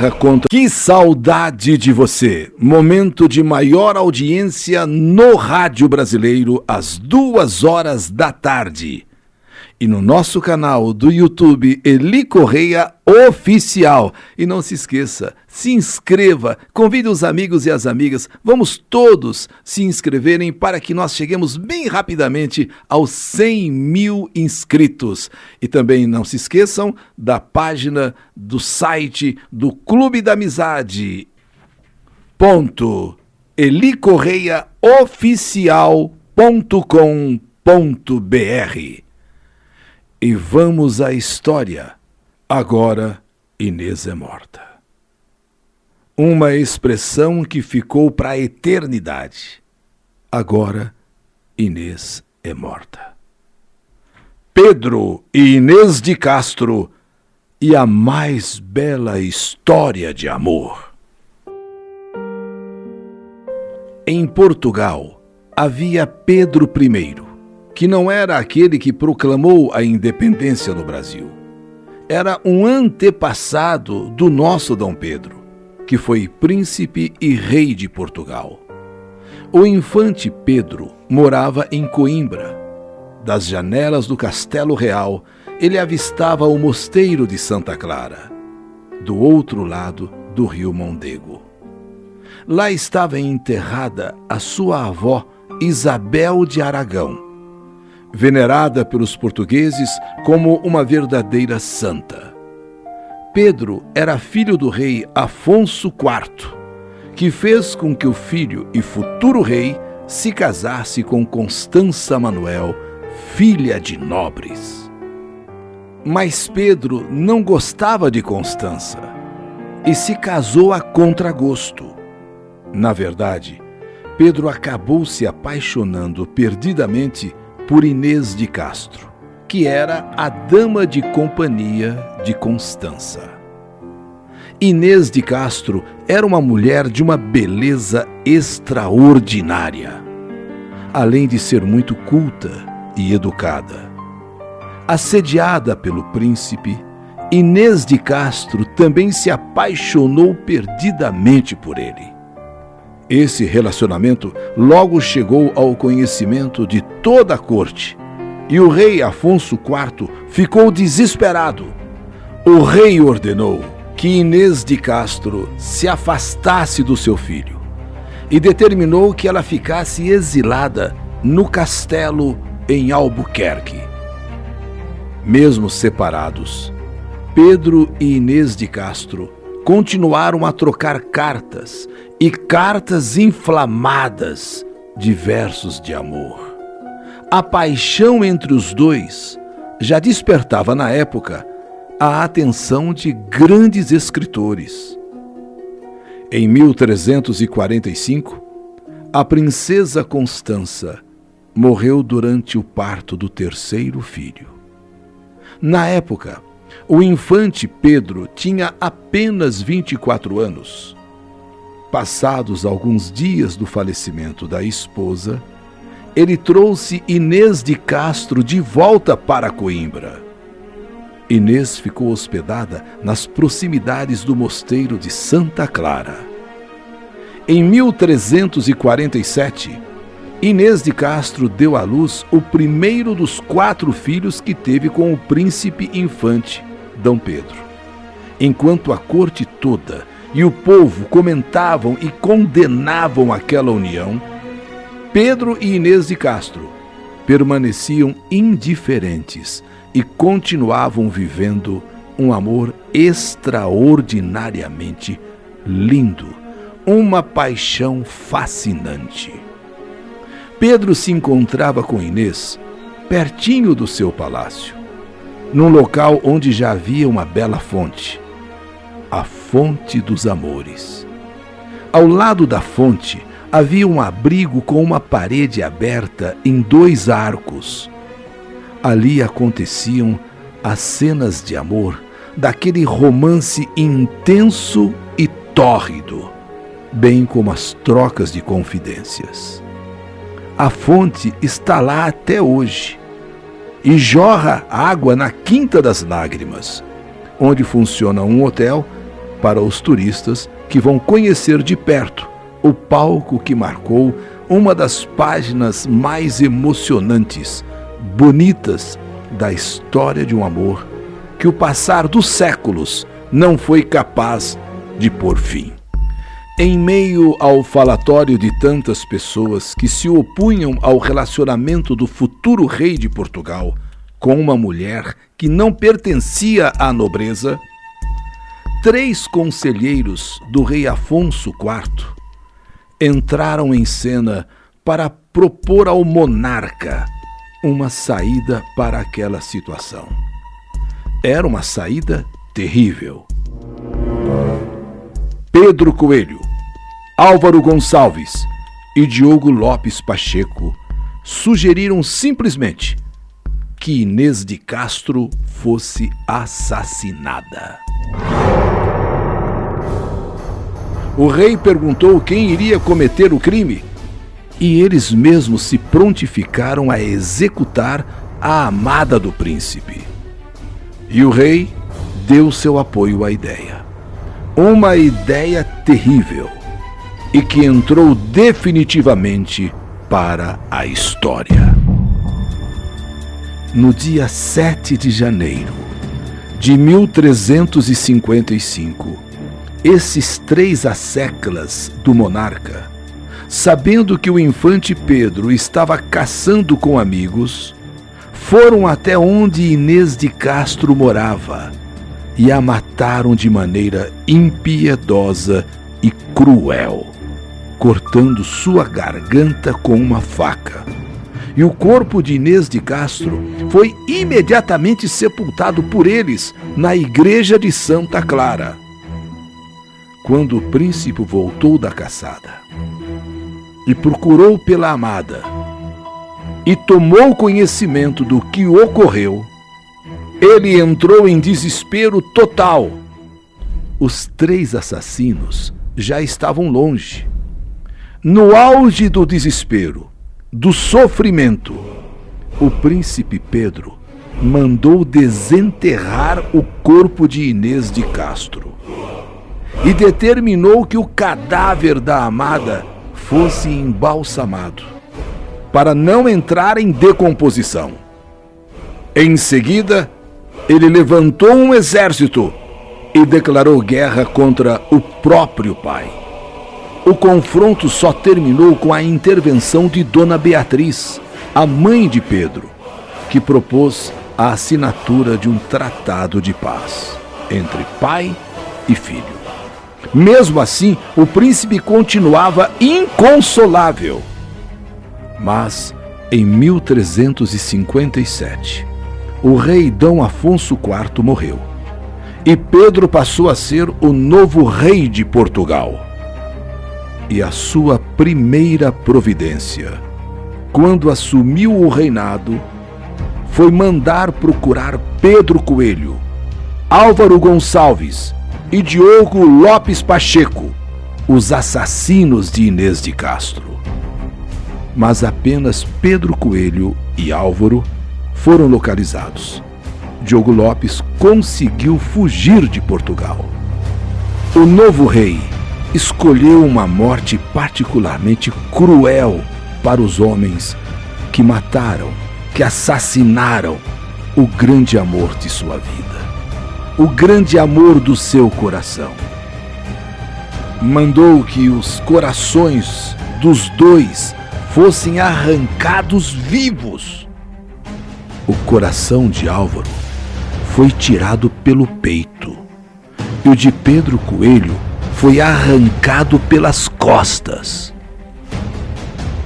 contra... Que saudade de você! Momento de maior audiência no rádio brasileiro às 2 horas da tarde. E no nosso canal do YouTube, Eli Correia Oficial. E não se esqueça, se inscreva, convide os amigos e as amigas, vamos todos se inscreverem para que nós cheguemos bem rapidamente aos 100 mil inscritos. E também não se esqueçam da página do site do Clube da Amizade, elicorreiaoficial.com.br. E vamos à história. Agora, Inês é morta. Uma expressão que ficou para a eternidade. Agora, Inês é morta. Pedro e Inês de Castro e a mais bela história de amor. Em Portugal, havia Pedro I, que não era aquele que proclamou a independência do Brasil. Era um antepassado do nosso Dom Pedro, que foi príncipe e rei de Portugal. O infante Pedro morava em Coimbra. Das janelas do Castelo Real, ele avistava o mosteiro de Santa Clara, do outro lado do rio Mondego. Lá estava enterrada a sua avó Isabel de Aragão, venerada pelos portugueses como uma verdadeira santa. Pedro era filho do rei Afonso IV, que fez com que o filho e futuro rei se casasse com Constança Manuel, filha de nobres. Mas Pedro não gostava de Constança e se casou a contragosto. Na verdade, Pedro acabou se apaixonando perdidamente por Inês de Castro, que era a dama de companhia de Constança. Inês de Castro era uma mulher de uma beleza extraordinária, além de ser muito culta e educada. Assediada pelo príncipe, Inês de Castro também se apaixonou perdidamente por ele. Esse relacionamento logo chegou ao conhecimento de toda a corte, e o rei Afonso IV ficou desesperado. O rei ordenou que Inês de Castro se afastasse do seu filho e determinou que ela ficasse exilada no castelo em Albuquerque. Mesmo separados, Pedro e Inês de Castro continuaram a trocar cartas e cartas inflamadas de versos de amor. A paixão entre os dois já despertava na época a atenção de grandes escritores. Em 1345, a princesa Constança morreu durante o parto do terceiro filho. Na época, o infante Pedro tinha apenas 24 anos. Passados alguns dias do falecimento da esposa, ele trouxe Inês de Castro de volta para Coimbra. Inês ficou hospedada nas proximidades do mosteiro de Santa Clara. Em 1347, Inês de Castro deu à luz o primeiro dos 4 filhos que teve com o príncipe infante, Dom Pedro. Enquanto a corte toda e o povo comentavam e condenavam aquela união, Pedro e Inês de Castro permaneciam indiferentes e continuavam vivendo um amor extraordinariamente lindo, uma paixão fascinante. Pedro se encontrava com Inês pertinho do seu palácio, num local onde já havia uma bela fonte, a Fonte dos Amores. Ao lado da fonte havia um abrigo com uma parede aberta em 2 arcos. Ali aconteciam as cenas de amor daquele romance intenso e tórrido, bem como as trocas de confidências. A fonte está lá até hoje e jorra água na Quinta das Lágrimas, onde funciona um hotel para os turistas que vão conhecer de perto o palco que marcou uma das páginas mais emocionantes, bonitas da história de um amor que o passar dos séculos não foi capaz de pôr fim. Em meio ao falatório de tantas pessoas que se opunham ao relacionamento do futuro rei de Portugal com uma mulher que não pertencia à nobreza, 3 conselheiros do rei Afonso IV entraram em cena para propor ao monarca uma saída para aquela situação. Era uma saída terrível. Pedro Coelho, Álvaro Gonçalves e Diogo Lopes Pacheco sugeriram simplesmente que Inês de Castro fosse assassinada. O rei perguntou quem iria cometer o crime e eles mesmos se prontificaram a executar a amada do príncipe. E o rei deu seu apoio à ideia. Uma ideia terrível e que entrou definitivamente para a história. No dia 7 de janeiro de 1355, esses 3 asseclas do monarca, sabendo que o infante Pedro estava caçando com amigos, foram até onde Inês de Castro morava e a mataram de maneira impiedosa e cruel, cortando sua garganta com uma faca. E o corpo de Inês de Castro foi imediatamente sepultado por eles na igreja de Santa Clara. Quando o príncipe voltou da caçada e procurou pela amada e tomou conhecimento do que ocorreu, ele entrou em desespero total. Os 3 assassinos já estavam longe. No auge do desespero, do sofrimento, o príncipe Pedro mandou desenterrar o corpo de Inês de Castro e determinou que o cadáver da amada fosse embalsamado, para não entrar em decomposição. Em seguida, ele levantou um exército e declarou guerra contra o próprio pai. O confronto só terminou com a intervenção de Dona Beatriz, a mãe de Pedro, que propôs a assinatura de um tratado de paz entre pai e filho. Mesmo assim, o príncipe continuava inconsolável. Mas, em 1357, o rei Dom Afonso IV morreu e Pedro passou a ser o novo rei de Portugal. E a sua primeira providência, quando assumiu o reinado, foi mandar procurar Pedro Coelho, Álvaro Gonçalves e Diogo Lopes Pacheco, os assassinos de Inês de Castro. Mas apenas Pedro Coelho e Álvaro foram localizados. Diogo Lopes conseguiu fugir de Portugal. O novo rei escolheu uma morte particularmente cruel para os homens que mataram, que assassinaram o grande amor de sua vida, o grande amor do seu coração. Mandou que os corações dos 2 fossem arrancados vivos. O coração de Álvaro foi tirado pelo peito e o de Pedro Coelho foi arrancado pelas costas.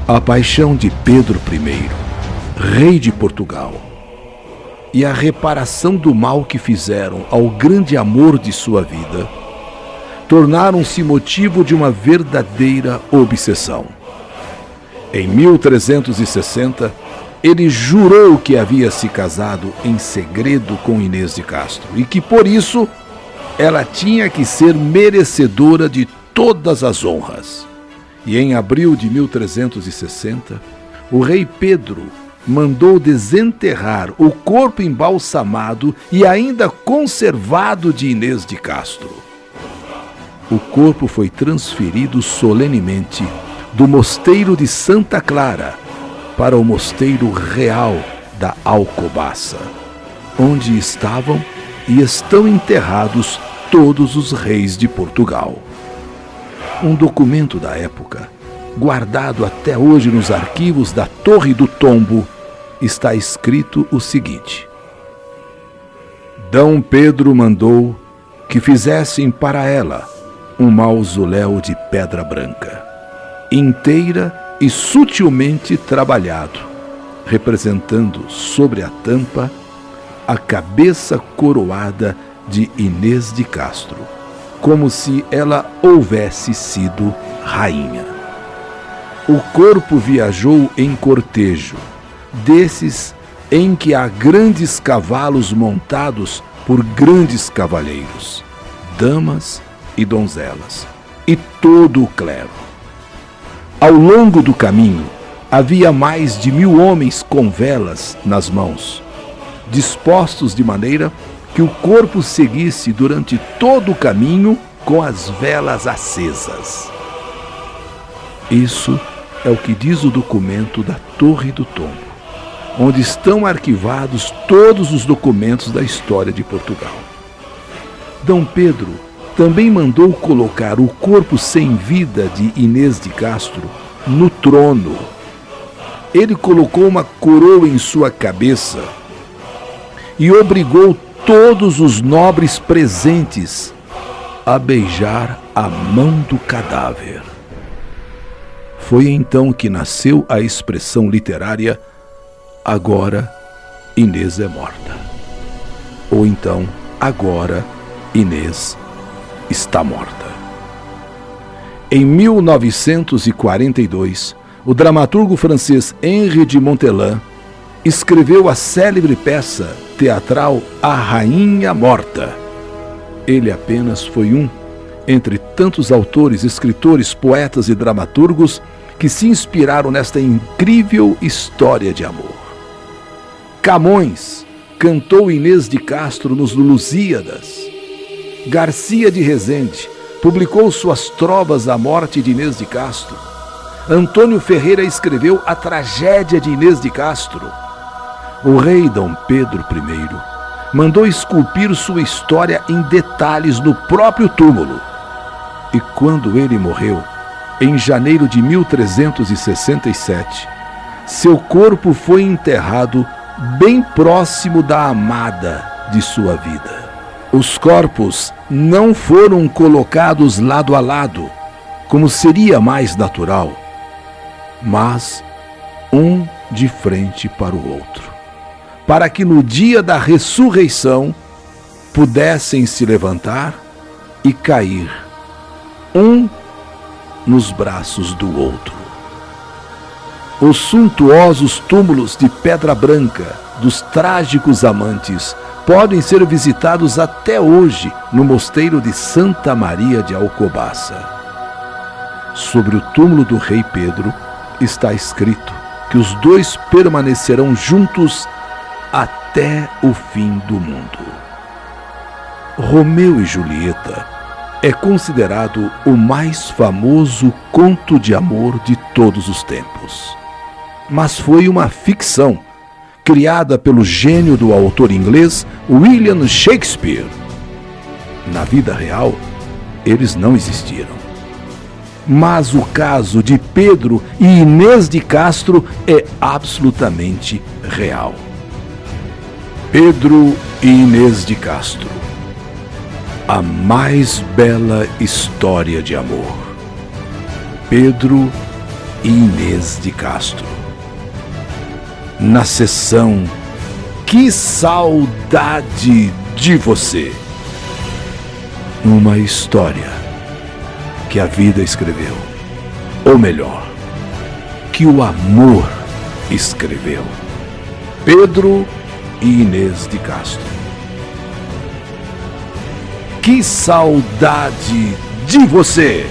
A paixão de Pedro I, rei de Portugal, e a reparação do mal que fizeram ao grande amor de sua vida tornaram-se motivo de uma verdadeira obsessão. Em 1360, ele jurou que havia se casado em segredo com Inês de Castro e que, por isso, ela tinha que ser merecedora de todas as honras. E em abril de 1360, o rei Pedro mandou desenterrar o corpo embalsamado e ainda conservado de Inês de Castro. o corpo foi transferido solenemente do mosteiro de Santa Clara para o mosteiro real da Alcobaça, onde estavam e estão enterrados todos os reis de Portugal. Um documento da época, guardado até hoje nos arquivos da Torre do Tombo, está escrito o seguinte: D. Pedro mandou que fizessem para ela um mausoléu de pedra branca, inteira e sutilmente trabalhado, representando sobre a tampa a cabeça coroada de Inês de Castro, como se ela houvesse sido rainha. O corpo viajou em cortejo, desses em que há grandes cavalos montados por grandes cavalheiros, damas e donzelas, e todo o clero. Ao longo do caminho, havia mais de 1000 homens com velas nas mãos, dispostos de maneira que o corpo seguisse durante todo o caminho com as velas acesas. Isso é o que diz o documento da Torre do Tombo, onde estão arquivados todos os documentos da história de Portugal. D. Pedro também mandou colocar o corpo sem vida de Inês de Castro no trono. Ele colocou uma coroa em sua cabeça e obrigou todos os nobres presentes a beijar a mão do cadáver. Foi então que nasceu a expressão literária "agora Inês é morta", ou então "agora Inês está morta". Em 1942, o dramaturgo francês Henri de Montauban escreveu a célebre peça teatral A Rainha Morta. Ele apenas foi um entre tantos autores, escritores, poetas e dramaturgos que se inspiraram nesta incrível história de amor. Camões cantou Inês de Castro nos Lusíadas. Garcia de Rezende publicou suas trovas à morte de Inês de Castro. Antônio Ferreira escreveu a tragédia de Inês de Castro. O rei D. Pedro I mandou esculpir sua história em detalhes no próprio túmulo. E quando ele morreu, em janeiro de 1367, seu corpo foi enterrado bem próximo da amada de sua vida. Os corpos não foram colocados lado a lado, como seria mais natural, mas um de frente para o outro, para que no dia da ressurreição pudessem se levantar e cair, um nos braços do outro. Os suntuosos túmulos de pedra branca dos trágicos amantes podem ser visitados até hoje no mosteiro de Santa Maria de Alcobaça. Sobre o túmulo do rei Pedro está escrito que os dois permanecerão juntos até o fim do mundo. Romeu e Julieta é considerado o mais famoso conto de amor de todos os tempos. Mas foi uma ficção criada pelo gênio do autor inglês William Shakespeare. Na vida real, eles não existiram. Mas o caso de Pedro e Inês de Castro é absolutamente real. Pedro e Inês de Castro, a mais bela história de amor. Pedro e Inês de Castro. Na sessão Que Saudade de Você. Uma história que a vida escreveu, ou melhor, que o amor escreveu. Pedro e Inês de Castro. Que saudade de você!